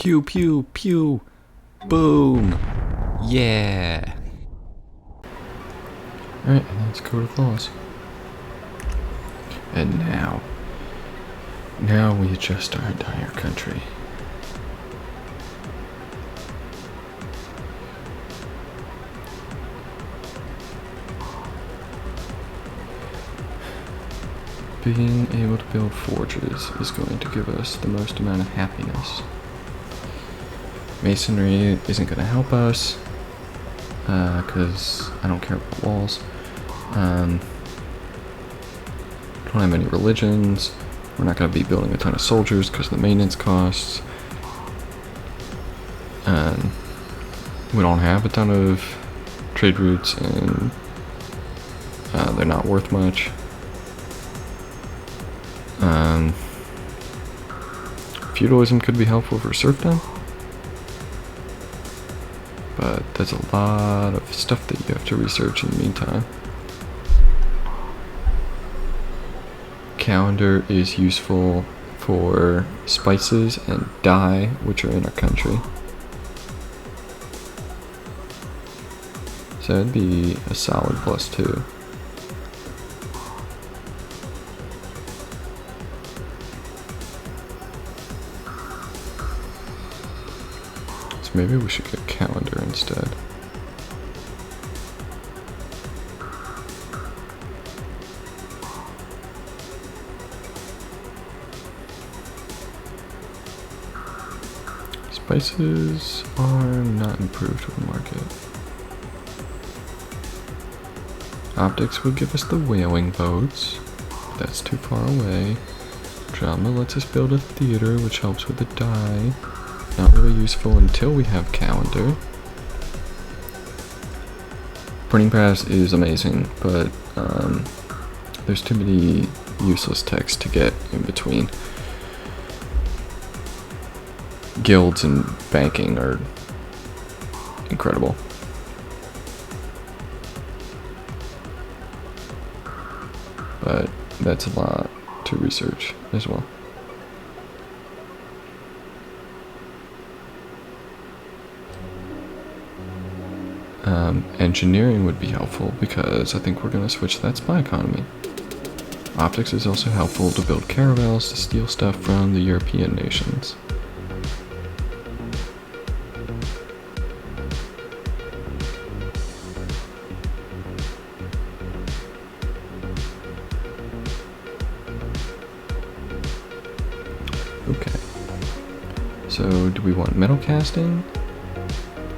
Pew pew pew. Boom. Yeah. Alright, and that's code of laws. And now we adjust our entire country. Being able to build forges is going to give us the most amount of happiness. Masonry isn't going to help us, because I don't care about walls. Don't have any religions. We're not going to be building a ton of soldiers because of the maintenance costs. We don't have a ton of trade routes, and they're not worth much. Feudalism could be helpful for serfdom, but there's a lot of stuff that you have to research in the meantime. Calendar is useful for spices and dye, which are in our country. So that'd be a solid +2. So maybe we should get calendar instead. Spices are not improved with the market. Optics would give us the whaling boats, but that's too far away. Drama lets us build a theater, which helps with the dye. Not really useful until we have calendar. Printing press is amazing, but there's too many useless texts to get in between. Guilds and banking are incredible. But that's a lot to research as well. Engineering would be helpful because I think we're going to switch to that spy economy. Optics is also helpful to build caravels to steal stuff from the European nations. Okay, so do we want metal casting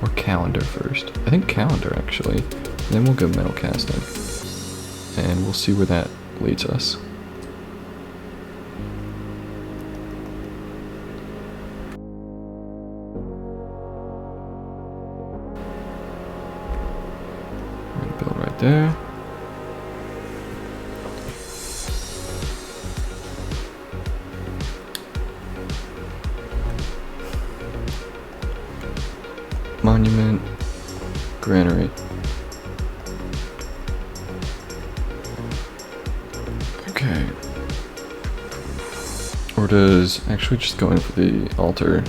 or calendar first? I think calendar actually, then we'll go metal casting, and we'll see where that leads us. We're gonna build right there. Monument, granary. Okay. Or does actually just going for the altar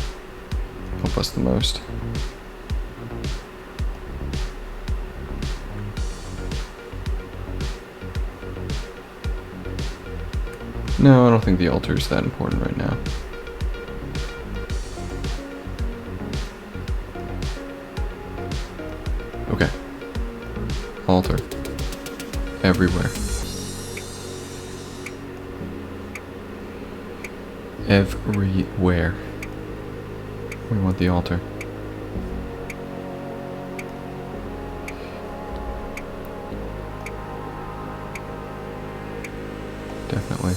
help us the most? No, I don't think the altar is that important right now. Okay. Altar. Everywhere. Everywhere. We want the altar. Definitely.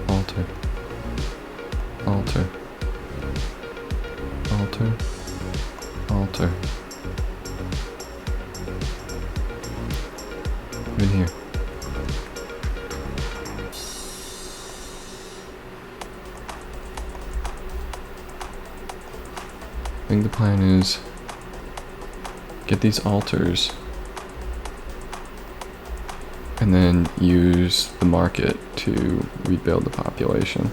Altar. Altar. Altar. Altar. In here. I think the plan is get these altars and then use the market to rebuild the population.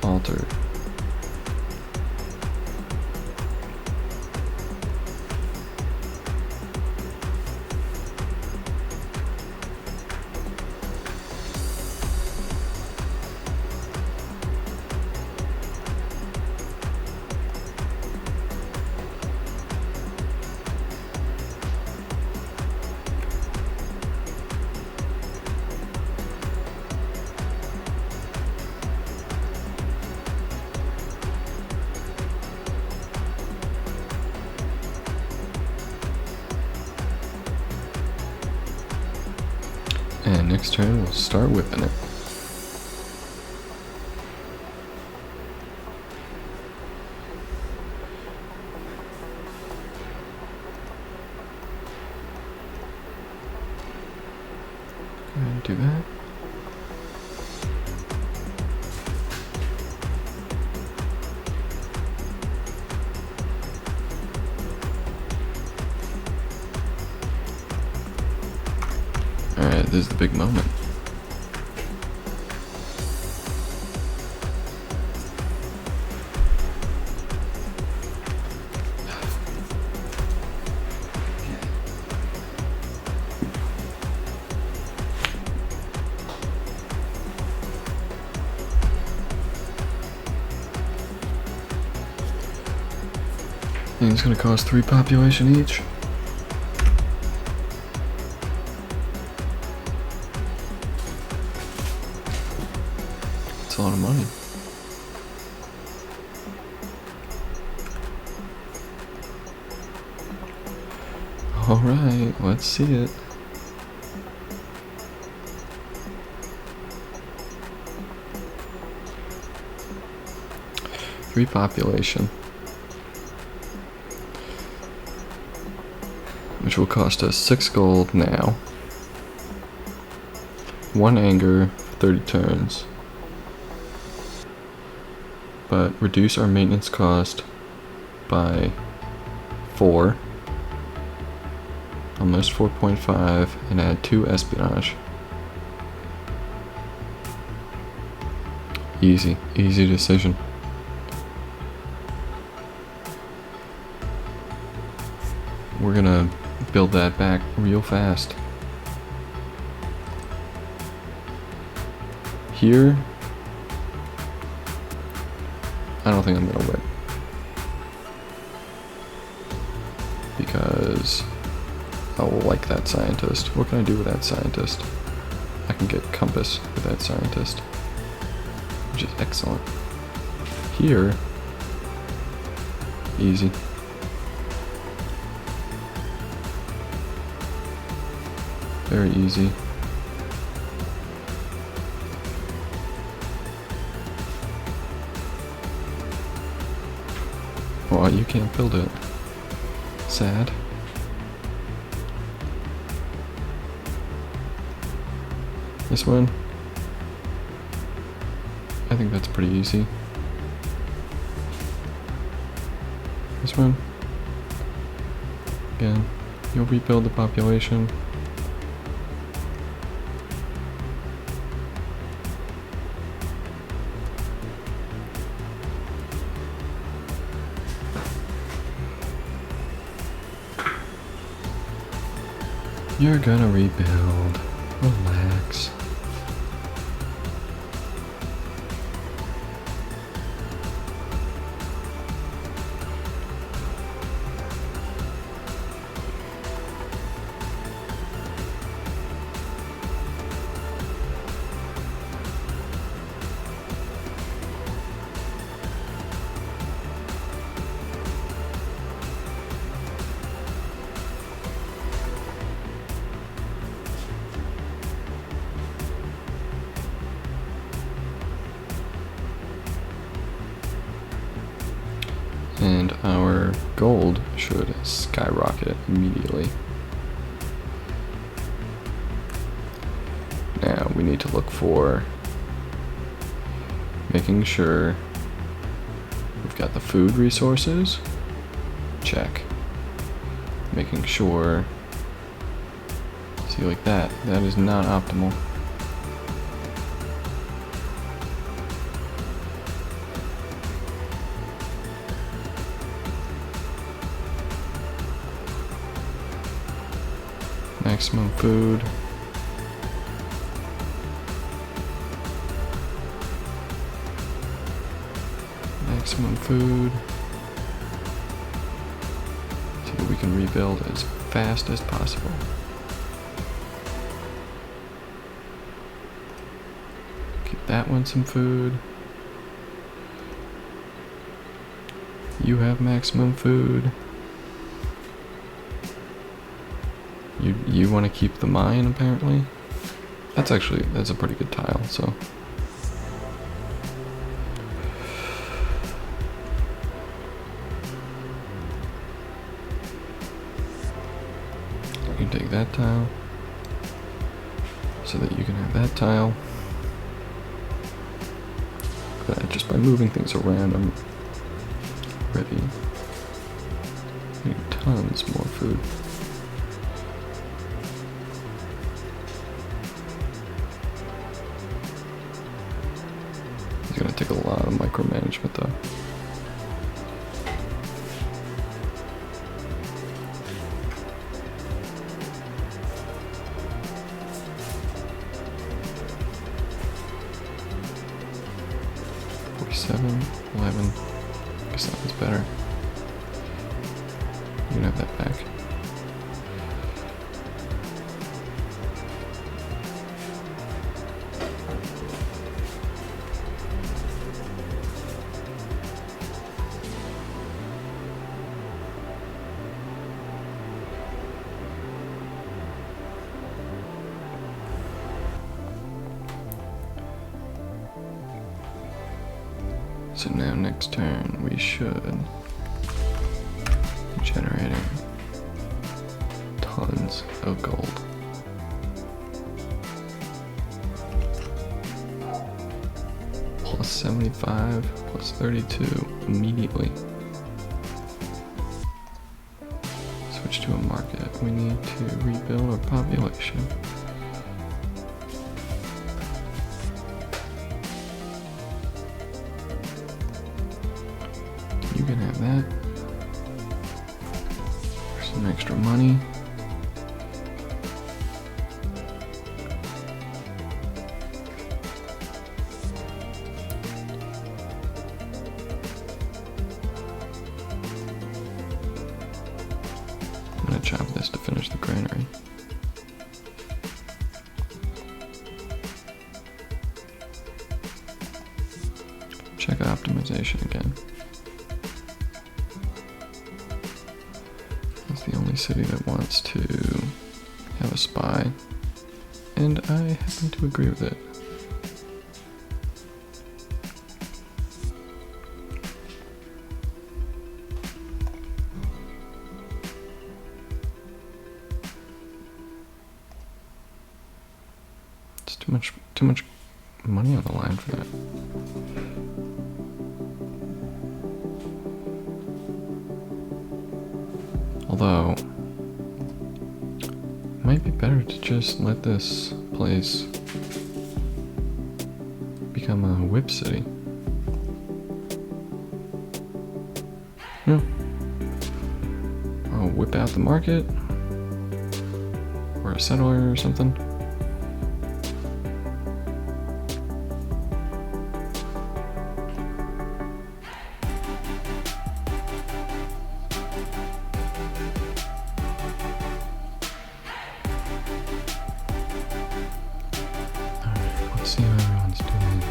altered. And next turn we'll start whipping it. Go ahead and do that. Alright, this is the big moment. I think it's gonna cost 3 population each. That's a lot of money. Alright, let's see it. Three population. Which will cost us 6 gold now. 1 anger for 30 turns. But reduce our maintenance cost by 4. Almost 4.5, and add 2 espionage. Easy decision. We're gonna build that back real fast. Here, I don't think I'm gonna whip. Because I will like that scientist. What can I do with that scientist? I can get compass with that scientist, which is excellent. Here, easy. Very easy. Oh, you can't build it. Sad. This one, I think that's pretty easy. This one, again, you'll rebuild the population. You're gonna rebuild. Relax. And our gold should skyrocket immediately. Now we need to look for making sure we've got the food resources. Check. Making sure, see, like that is not optimal. Maximum food. Maximum food. So that we can rebuild as fast as possible. Give that one some food. You have maximum food. You want to keep the mine, apparently? That's a pretty good tile, so. You can take that tile, so that you can have that tile. But just by moving things around, I'm ready. I need tons more food. It's gonna take a lot of micromanagement though. Seven, 11. I guess that one's better. You can have that back. So now next turn we should be generating tons of gold. Plus 75, plus 32 immediately. Switch to a market. We need to rebuild our population. You can have that. There's some extra money. I'm gonna chop this to finish the granary. Check optimization again. The only city that wants to have a spy, and I happen to agree with it. It's too much money on the line for that. Although, it might be better to just let this place become a whip city. Yeah. I'll whip out the market, or a settler or something. See how everyone's doing.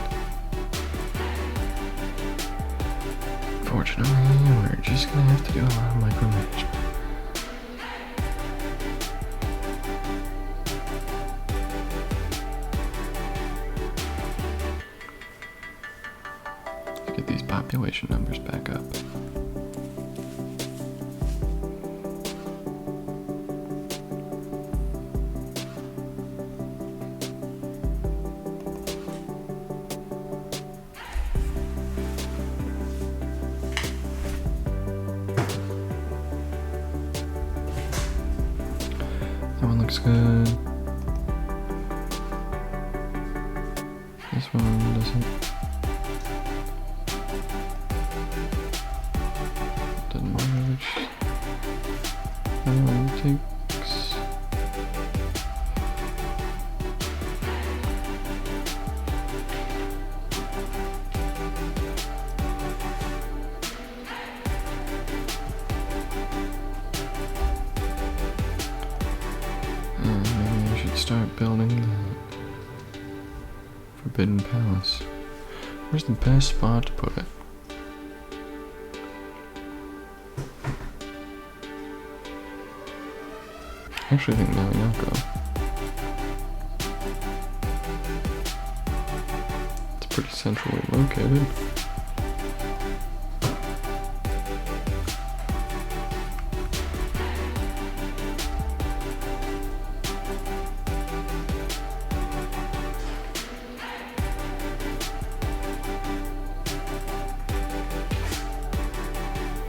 Fortunately, we're just gonna have to do a lot of micromanagement. Let's get these population numbers back up. That one looks good. This one doesn't. Doesn't matter which one takes. building that. Forbidden Palace. Where's the best spot to put it? I actually think Malinoko. It's pretty centrally located.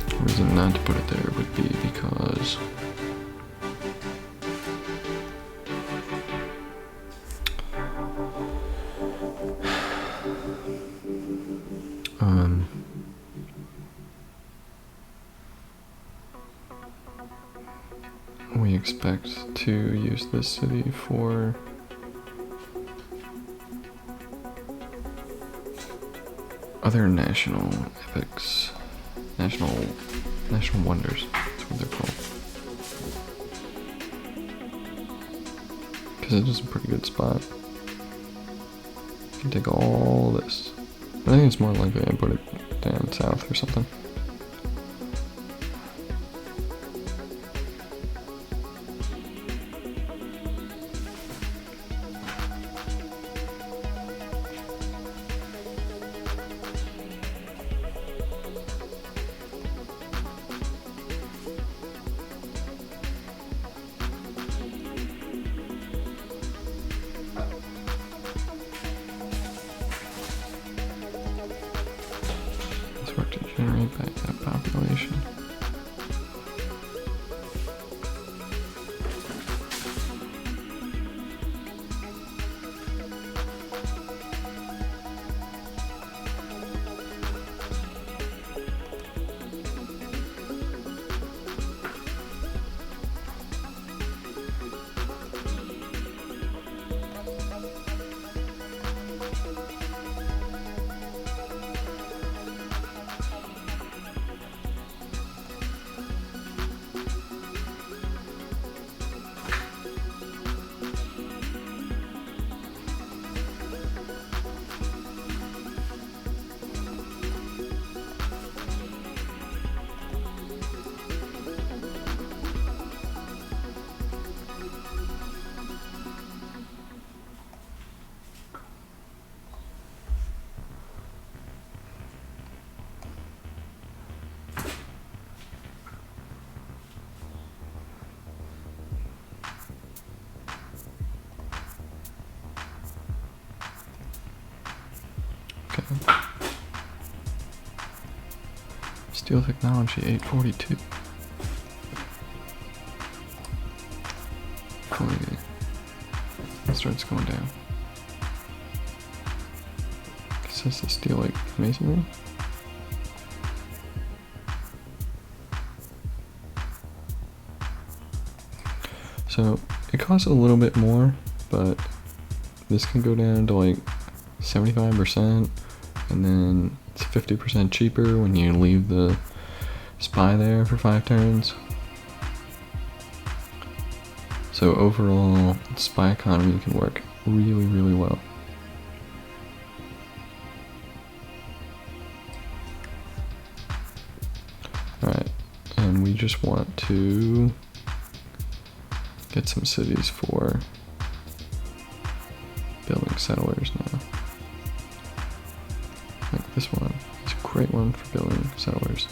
The reason not to put it there would be because we expect to use this city for other national epics, national wonders, that's what they're called. Because it is a pretty good spot. You can take all this. I think it's more likely I put it down south or something. Work to generate back that population. Okay. Steel technology 842. Hopefully it starts going down. It says the steel like masonry. So it costs a little bit more, but this can go down to like 75%, and then it's 50% cheaper when you leave the spy there for 5 turns. So overall, spy economy can work really, really well. Alright, and we just want to get some cities for building settlers now. Like this one. It's a great one for building settlers.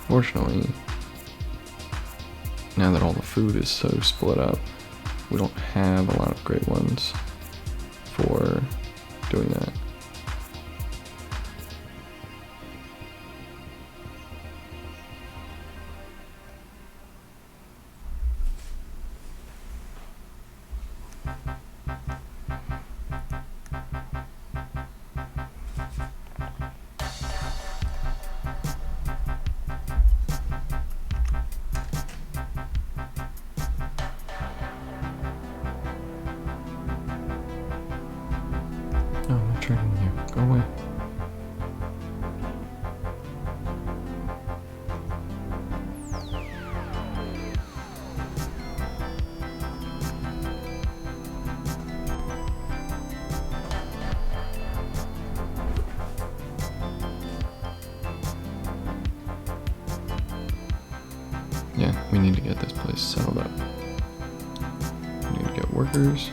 Fortunately, now that all the food is so split up, we don't have a lot of great ones for doing that. No, I'm not trading you. Go away. need to get this place settled up. We need to get workers.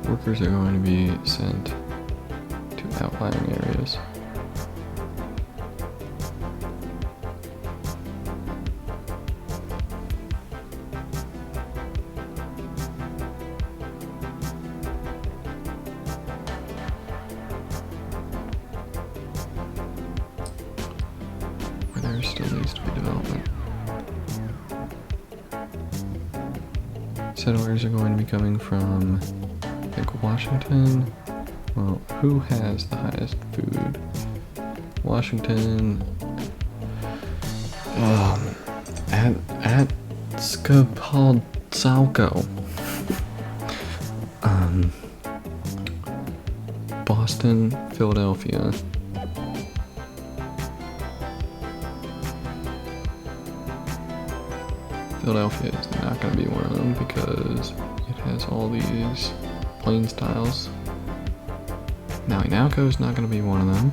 Workers are going to be sent to outlying areas. Where there still needs to be development. Settlers are going to be coming from, I think, Washington. Well, who has the highest food? Washington. At Skapalsalco. Boston, Philadelphia. Philadelphia is not going to be one of them because it has all these plain styles. Now, Inalco is not going to be one of them.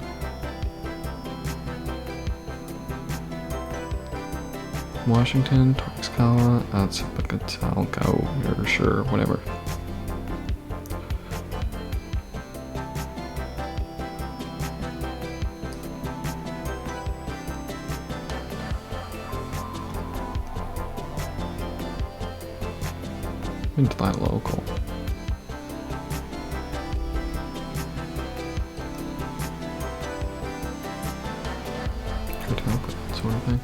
Washington, Tlaxcala, Azcapotzalco, or sure, whatever. Into that local. Hotel, that sort of thing.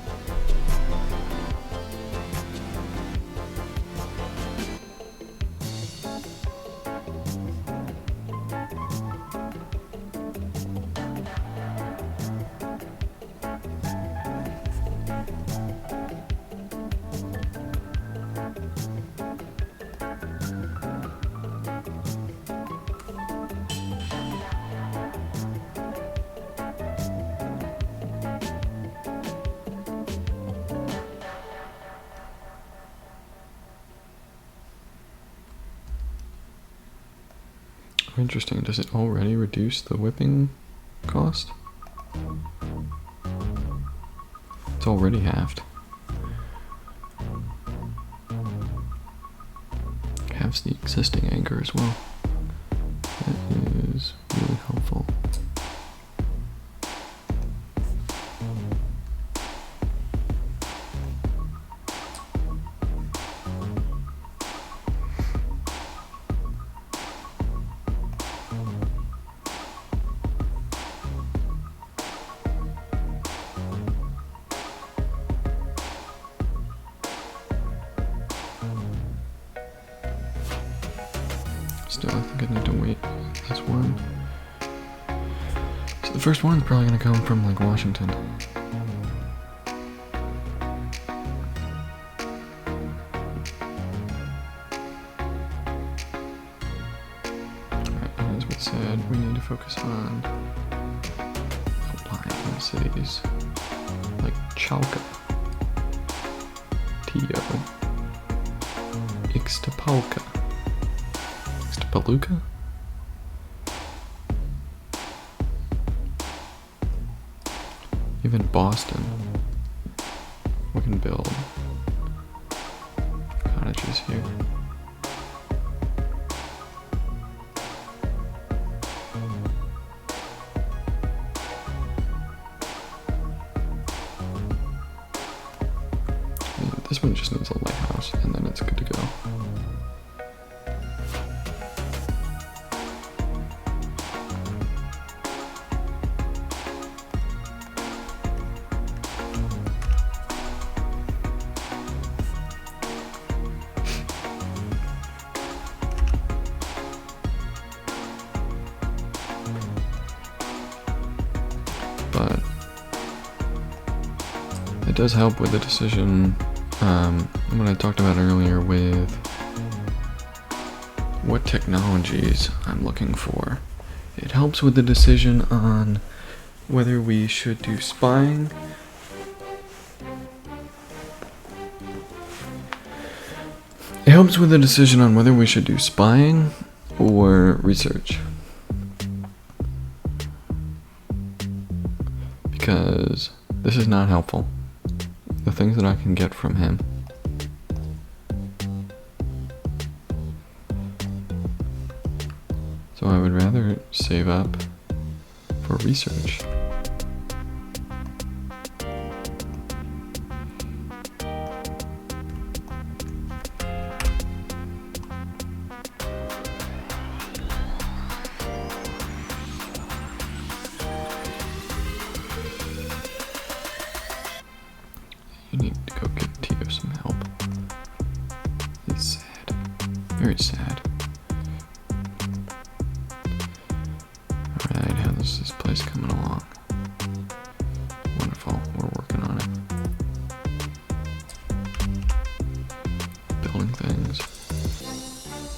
Interesting. Does it already reduce the whipping cost? It's already halved. Halves the existing anger as well. That is really helpful. Still, I think I need to wait this one. So the first one's probably gonna come from like Washington. Alright, as we said, we need to focus on outlying cities like Chalka, Tio, Ixtapalca. Paluca? Even Boston. We can build cottages here. This one just needs a lighthouse and then it's good to go. But it does help with the decision, what I talked about earlier with what technologies I'm looking for. It helps with the decision on whether we should do spying or research. Because this is not helpful. The things that I can get from him. So I would rather save up for research. You need to go give Tio some help. He's sad. Very sad. Alright, how's this place coming along? Wonderful, we're working on it. Building things.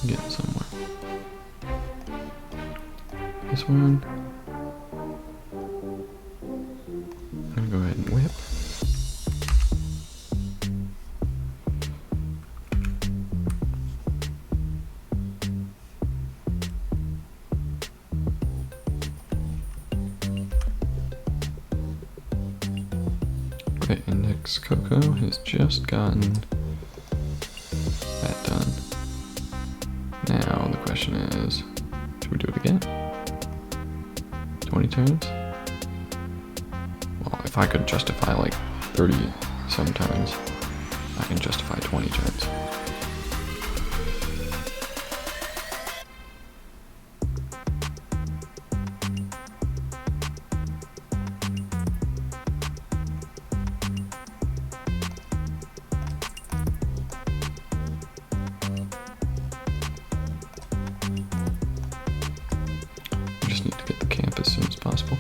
Getting somewhere. This one. I'm gonna go ahead and whip. Okay, Index Cocoa has just gotten that done. Now the question is, should we do it again? 20 turns? Well, if I could justify like 30 some turns, I can justify 20 turns. Need to get the camp as soon as possible.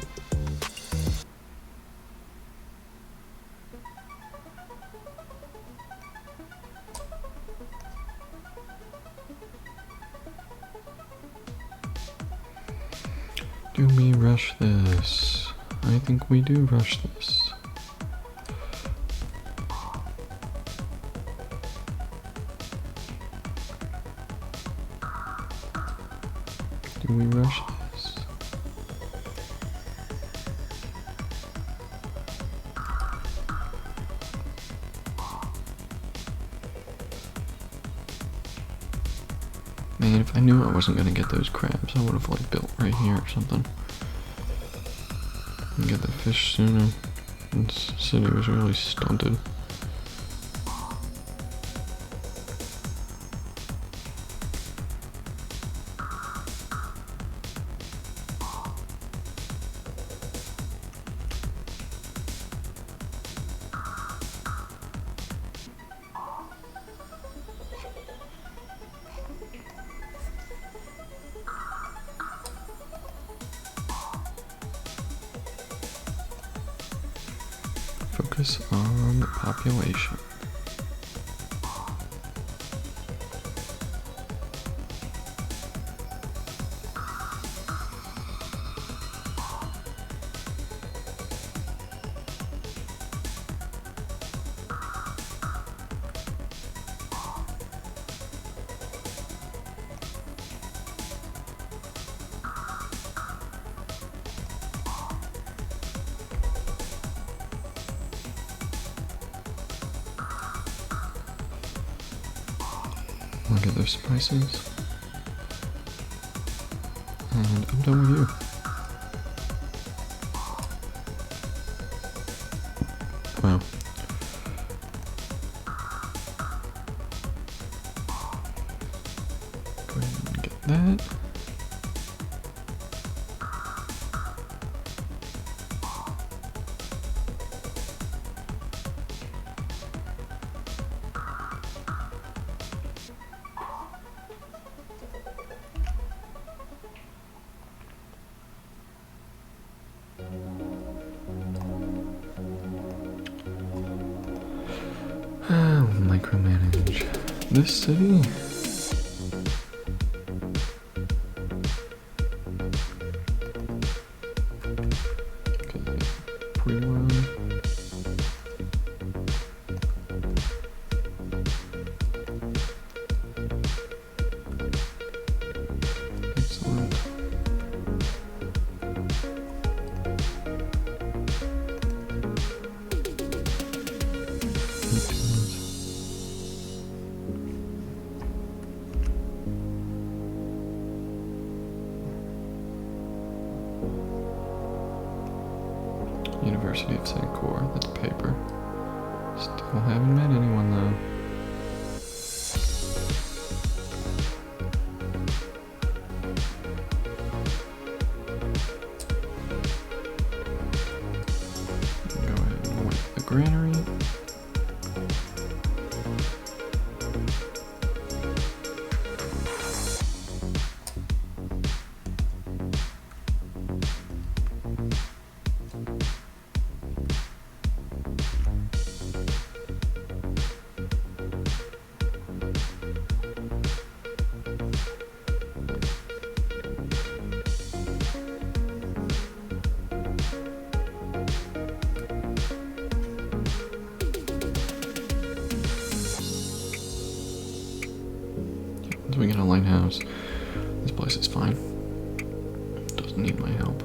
Do we rush this? I think we do rush this. Do we rush this? Man, if I knew I wasn't gonna get those crabs, I would have like built right here or something. And get the fish sooner. This city was really stunted. Focus on the population. Look at those spices. And I'm done with you. Wow. Go ahead and get that. I'll micromanage this city. Okay, pre-run. University of Sancor, that's paper. Still haven't met anyone though. Go ahead and work the granary. Once we get a lighthouse, this place is fine. Doesn't need my help.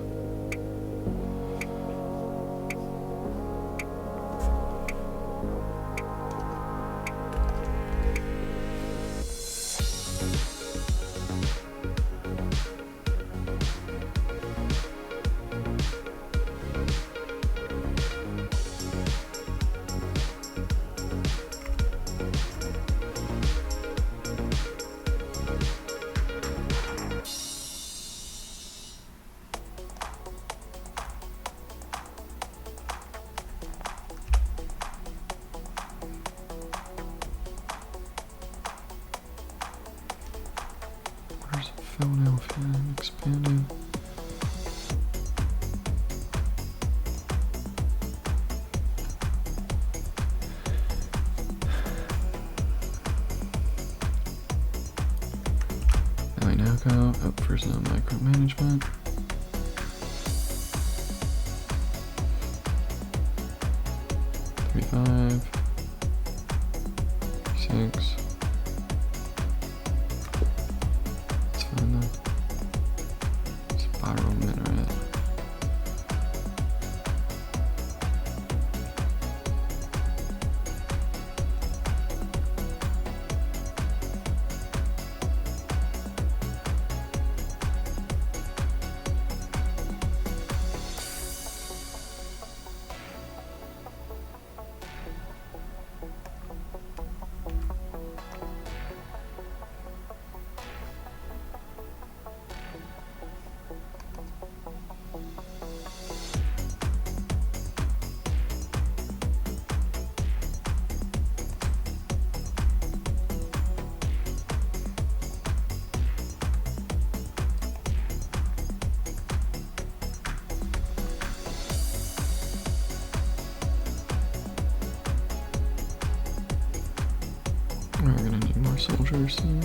Where's Philadelphia expanded? I now go up for some micromanagement. $35, $6. Let's find the spiral minaret. We're gonna need more soldiers soon.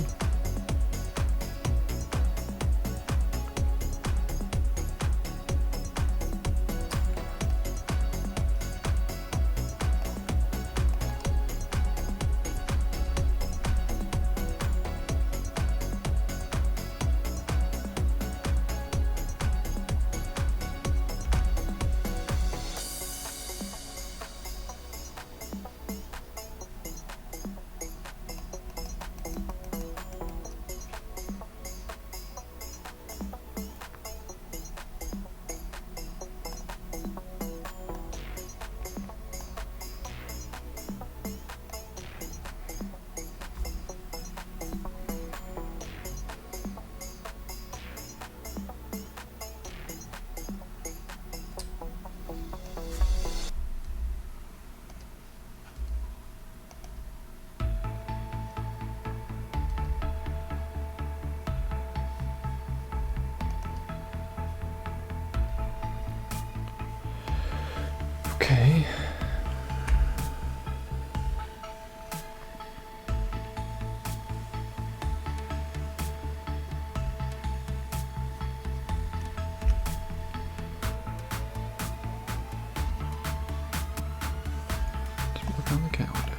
Okay. Let's look on the calendar.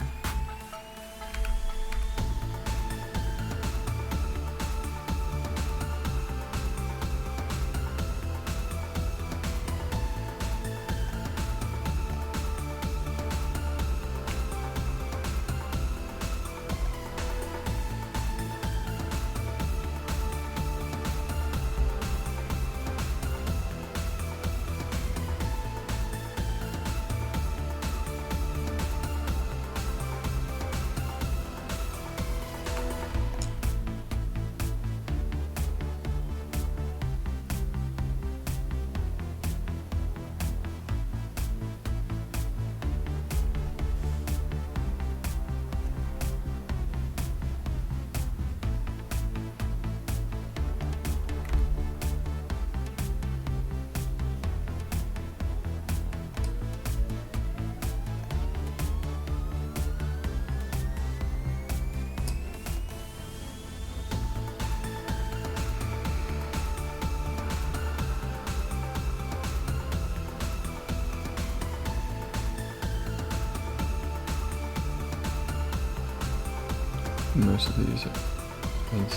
most of these at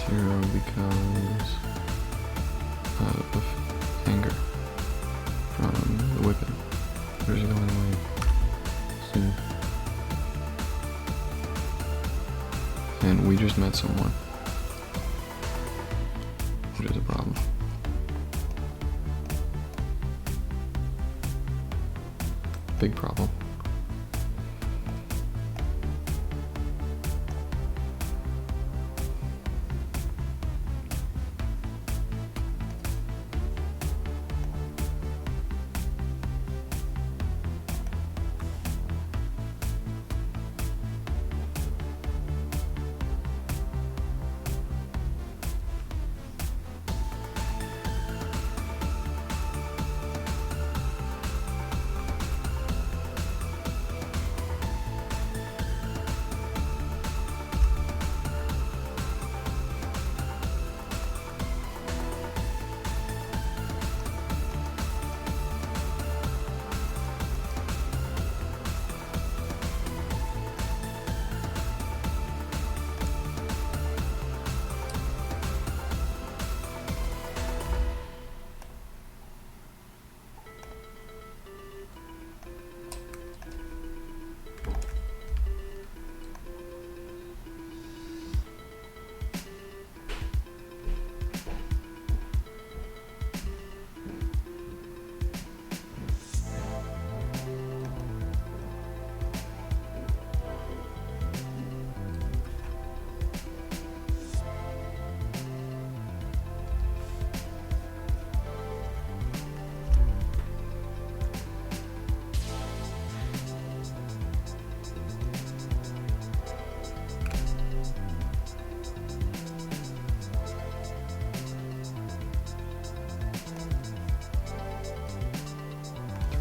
0 because of anger from the whipping. There's going away soon. And we just met someone, which is a problem. Big problem.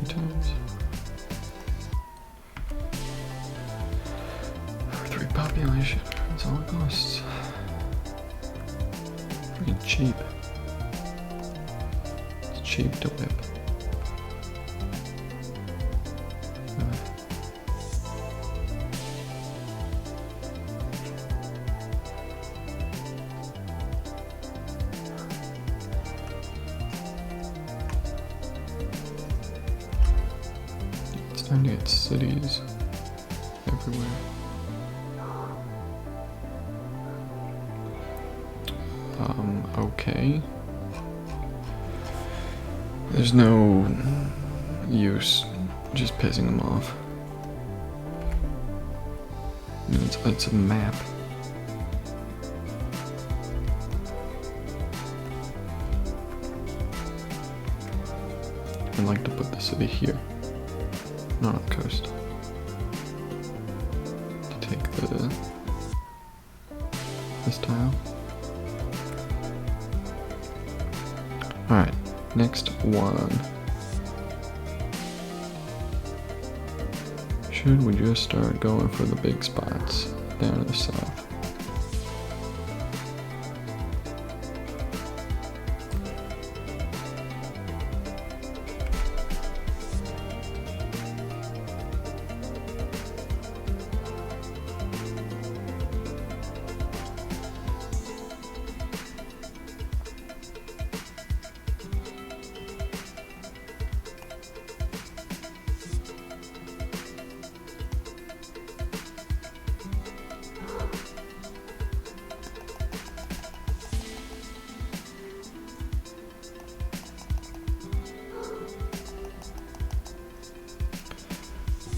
Times. For 3 population, that's all it costs. Freaking cheap. It's cheap to whip. Time to get cities everywhere. Okay. There's no use just pissing them off. It's a map. I'd like to put the city here. Not on the coast. To take this tile. Alright, next one. Should we just start going for the big spots down to the south?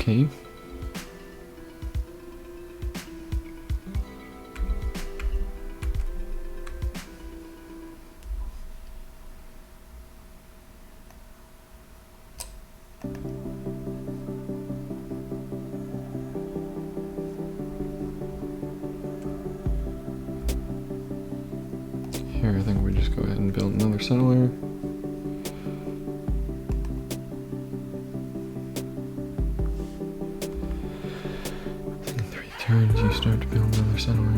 Okay. Here, I think we just go ahead and build another settler. In 3 turns, you start to build another settler.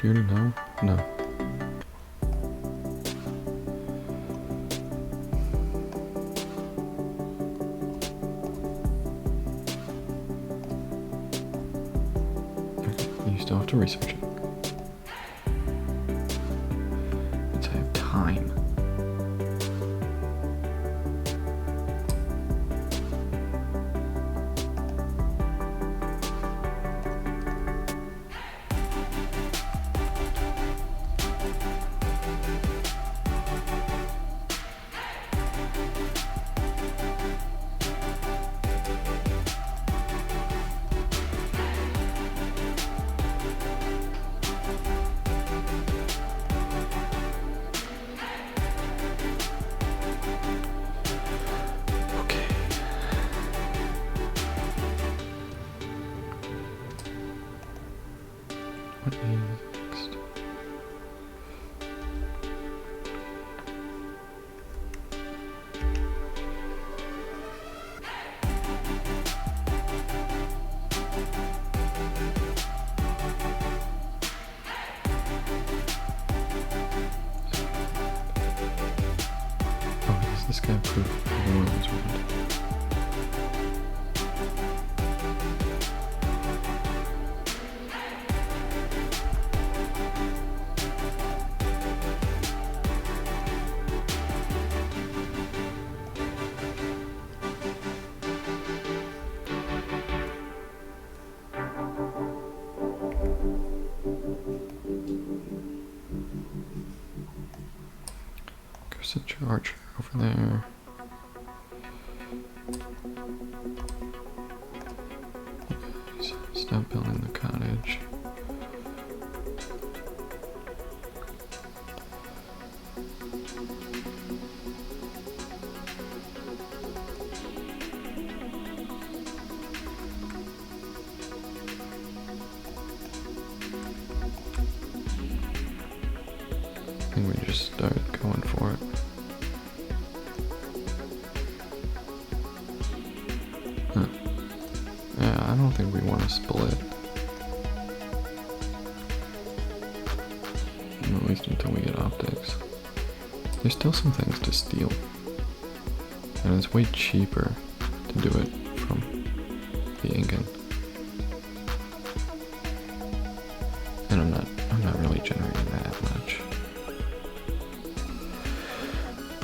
Do you already know? No. Okay, you still have to research it. Let's have time. What next? Oh, is this guy proof the world is round? Go set your archer over there. Stop building the cottage. I think we just start going for it. Huh. Yeah, I don't think we want to split. At least until we get optics. There's still some things to steal. And it's way cheaper to do it from the Incan. And I'm not really generating that much.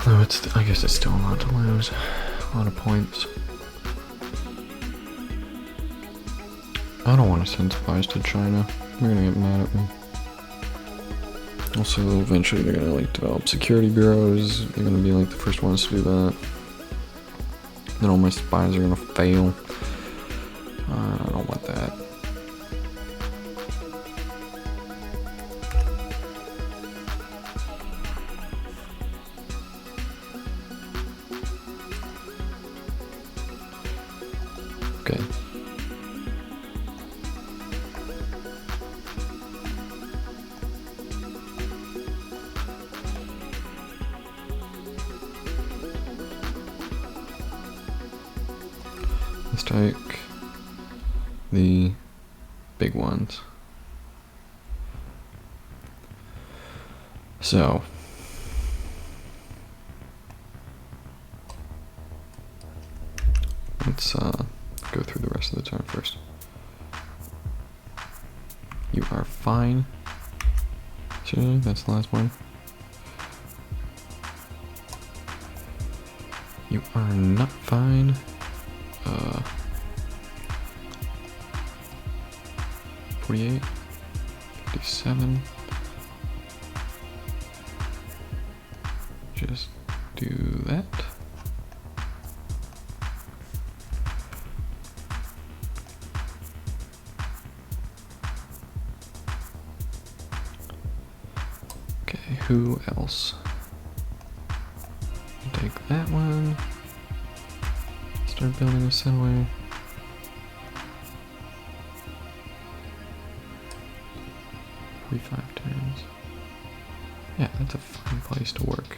Though I guess it's still a lot to lose. A lot of points. I don't want to send spies to China. They're gonna get mad at me. Also, eventually they're gonna like develop security bureaus. They're gonna be like the first ones to do that. Then all my spies are gonna fail. I don't want that. Okay. Let's take the big ones. So let's go through the rest of the turn first. You are fine. Seriously, that's the last one. You are not fine. 48, 57. Just do that. Okay, who else? Take that one. Start building a settler. Five turns. Yeah, that's a fine place to work.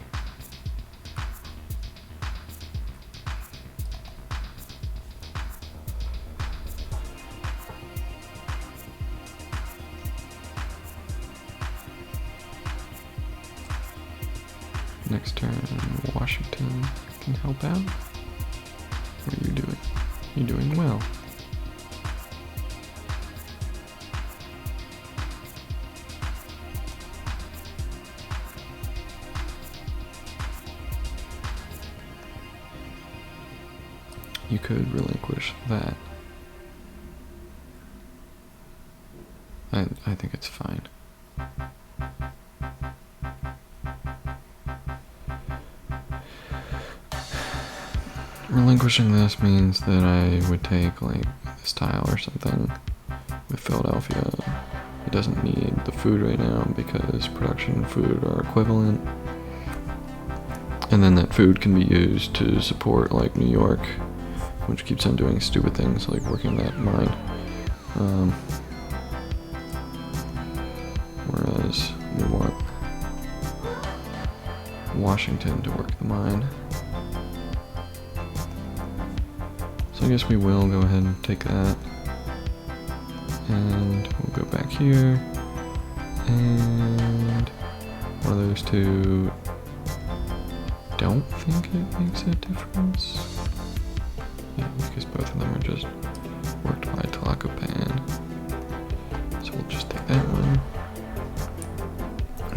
Next turn, Washington can help out. What are you doing? You're doing well. You could relinquish that. I think it's fine. Relinquishing this means that I would take like this tile or something with Philadelphia. It doesn't need the food right now because production and food are equivalent. And then that food can be used to support like New York, which keeps on doing stupid things like working that mine. Whereas we want Washington to work the mine. So I guess we will go ahead and take that. And we'll go back here. And one of those two, don't think it makes a difference. Yeah, because both of them are just worked by Tlacopan. So we'll just take that one.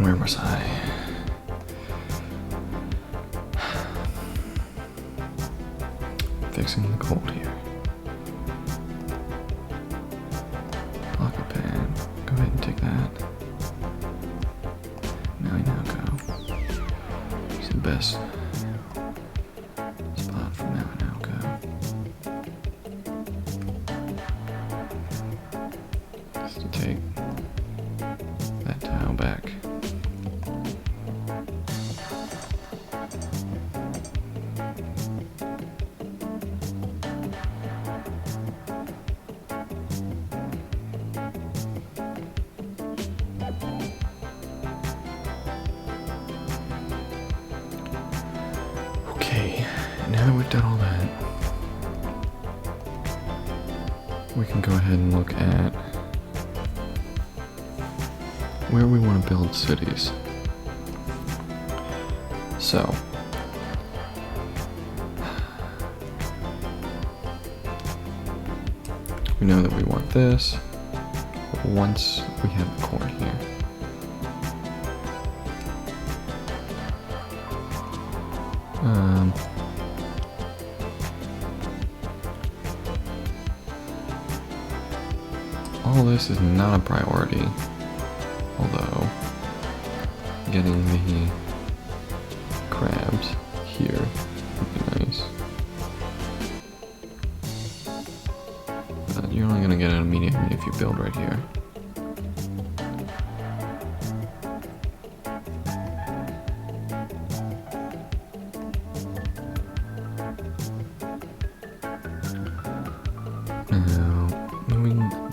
Where was I? Fixing the cold here. Tlacopan, go ahead and take that. Now go. It's the best spot for now go. Just to take that tile back. Okay, now that we've done all that, we can go ahead and look at where we want to build cities. So, we know that we want this, but once we have the corn here, all this is not a priority, although getting the crabs here would be nice. But you're only going to get it immediately if you build right here.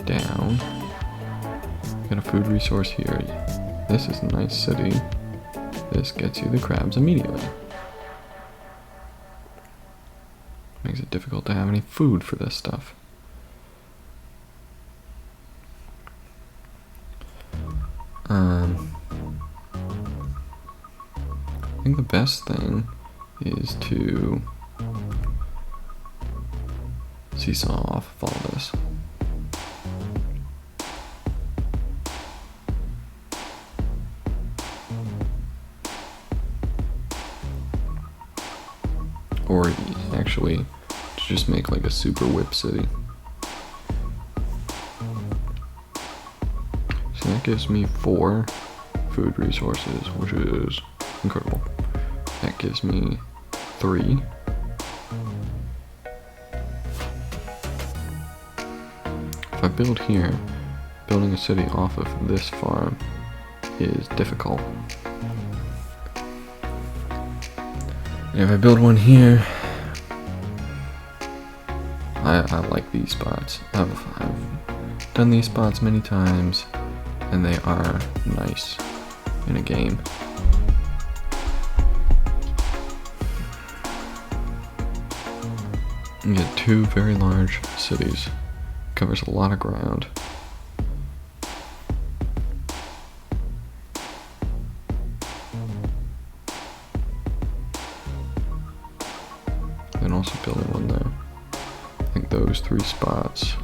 Down. Got a food resource here. This is a nice city. This gets you the crabs immediately. Makes it difficult to have any food for this stuff. I think the best thing is to seesaw off of all this. Or actually, to just make like a super whip city. So that gives me 4 food resources, which is incredible. That gives me 3. If I build here, building a city off of this farm is difficult. And if I build one here, I like these spots. I've done these spots many times, and they are nice in a game. You get 2 very large cities. Covers a lot of ground. 3 spots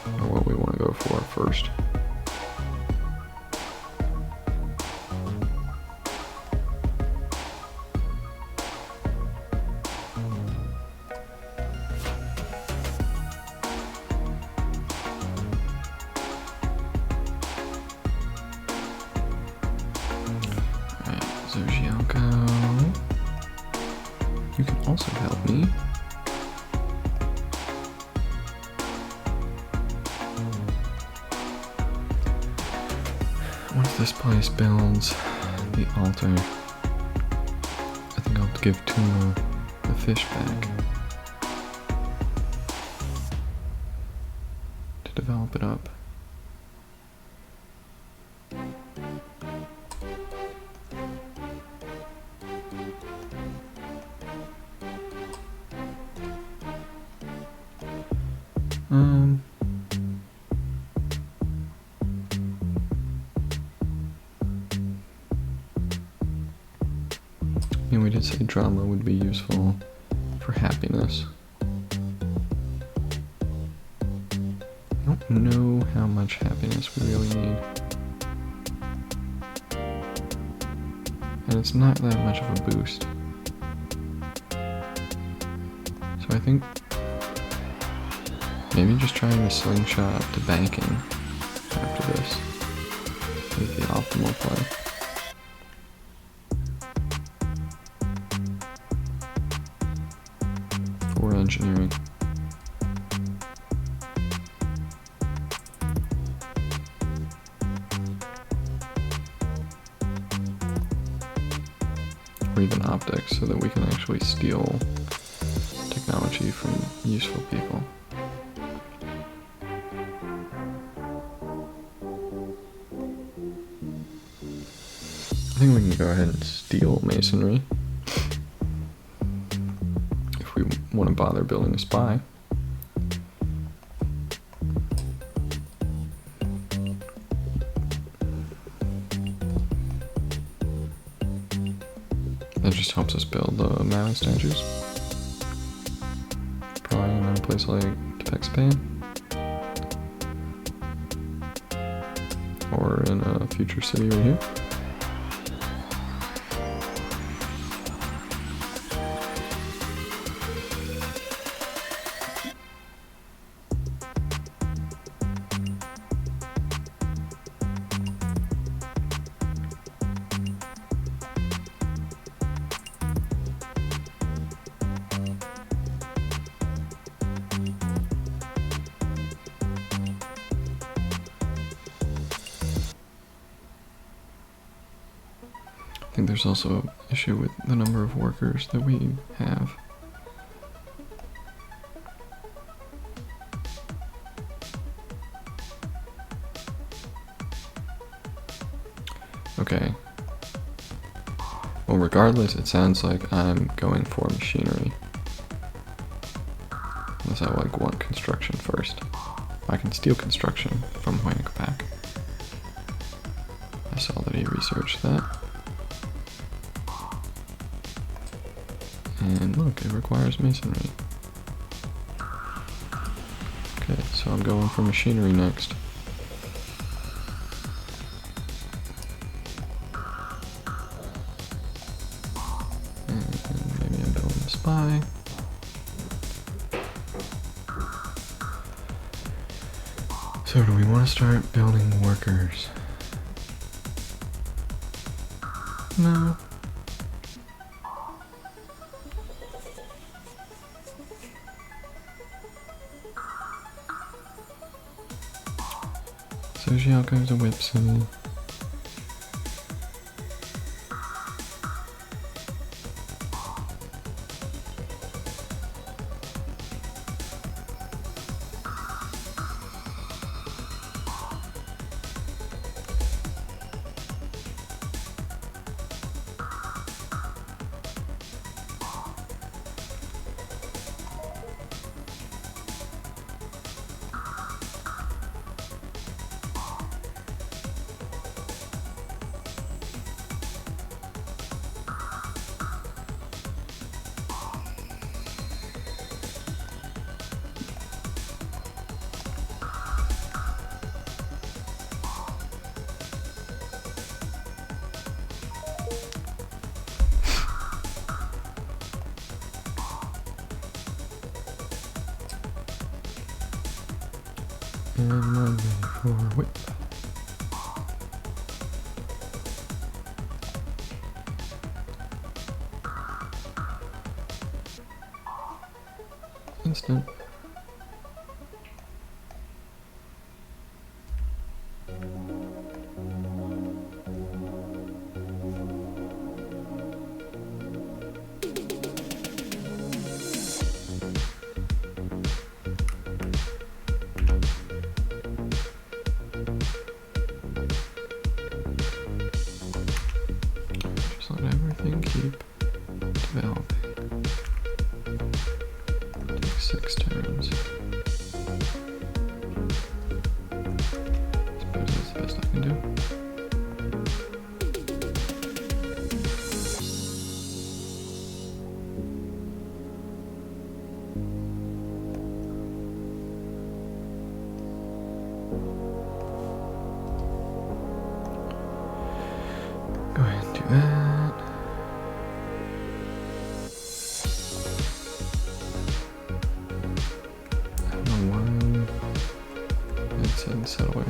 are what we want to go for first. You can also help me. Once this place builds the altar, I think I'll give Tuma the fish back to develop it up. And we did say drama would be useful for happiness. I don't know how much happiness we really need. And it's not that much of a boost. So I think maybe just trying to slingshot up to banking after this is the optimal play. For engineering. Or even optics, so that we can actually steal technology from useful people. I think we can go ahead and steal masonry if we want to bother building a spy. That just helps us build the mountain statues. Probably in a place like Texpan. Or in a future city right here. I think there's also an issue with the number of workers that we have. Okay. Well, regardless, it sounds like I'm going for machinery. Unless I want construction first. I can steal construction from Huaynacapac. I saw that he researched that. And look, it requires masonry. Okay, so I'm going for machinery next. And maybe I'm building a spy. So do we want to start building workers? No. So Xiaoko's a whip city. And 1 minute for whip. Instant. Just let everything keep developing. Take 6 turns. Suppose that's the best I can do. Go ahead and do that. I don't know why it said settler.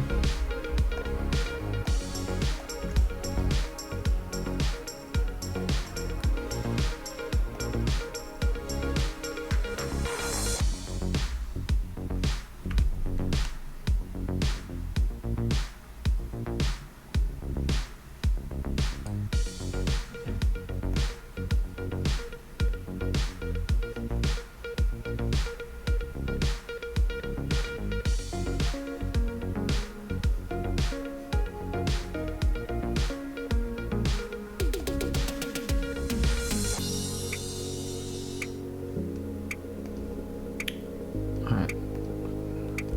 Alright,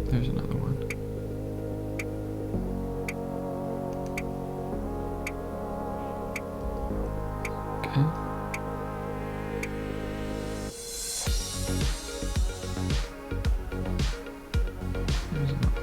there's another one. Okay. There's another one.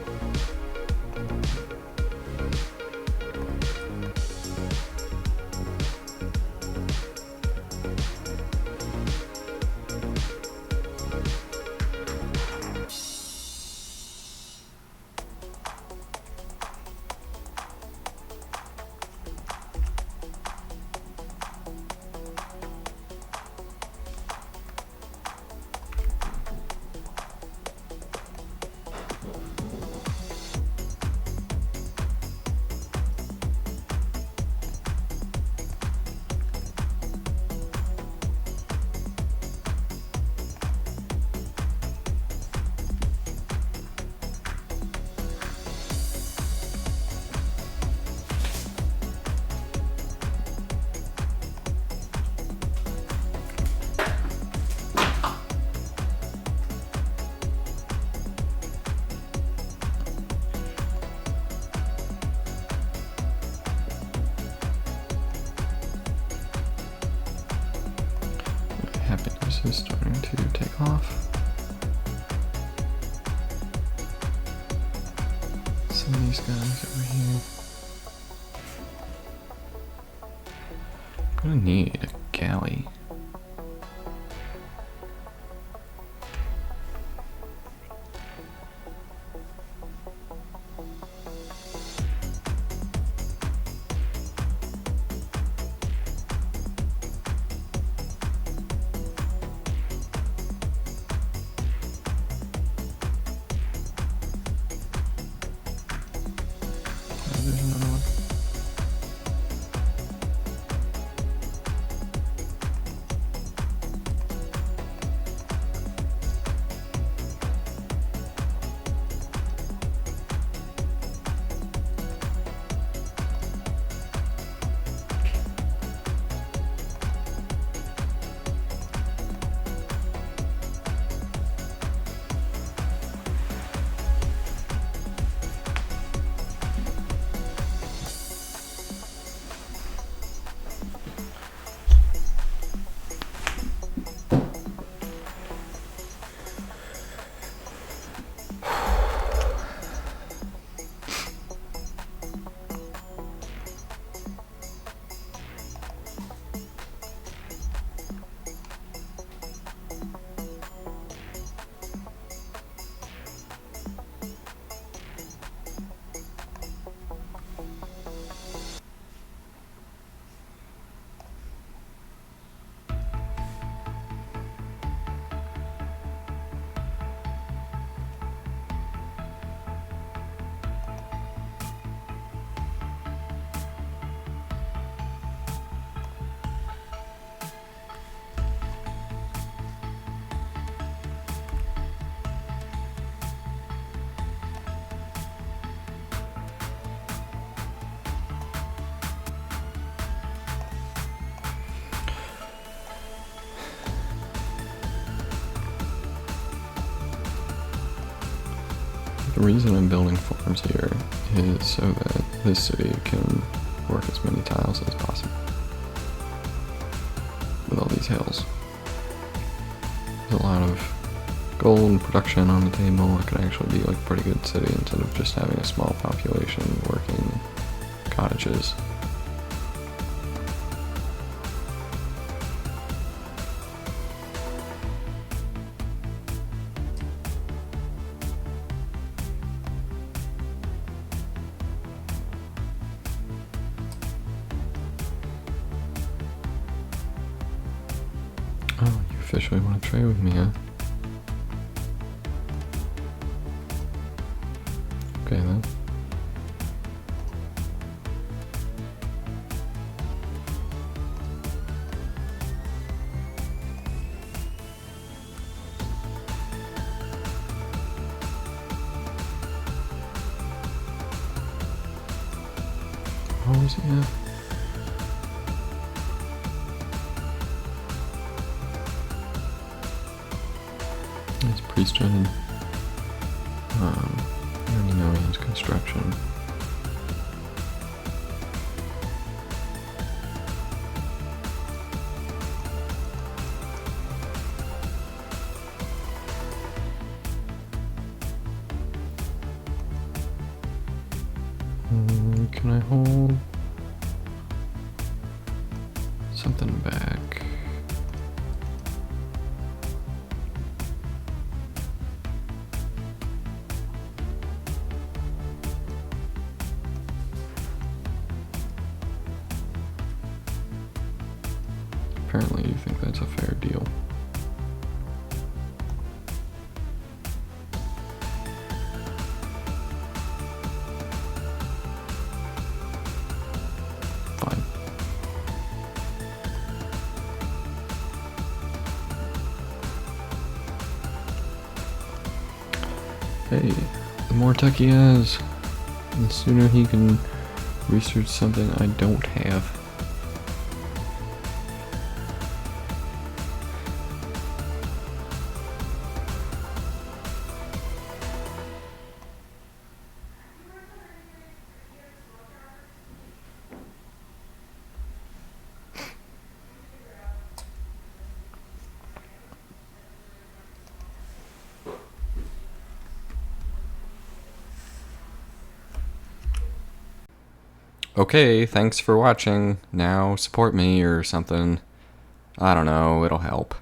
Happiness is starting to take off. Some of these guys over here. I'm gonna need a galley. There's another one. The reason I'm building farms here is so that this city can work as many tiles as possible with all these hills. There's a lot of gold production on the table. It could actually be like a pretty good city instead of just having a small population working cottages. Oh, you officially want to trade with me, huh? Okay then. What was he at? He's priesthood. I already know he has construction. Can I hold something back? Apparently you think that's a fair deal. Fine. Hey, the more tech he has, the sooner he can research something I don't have. Okay, thanks for watching. Now support me or something. I don't know, it'll help.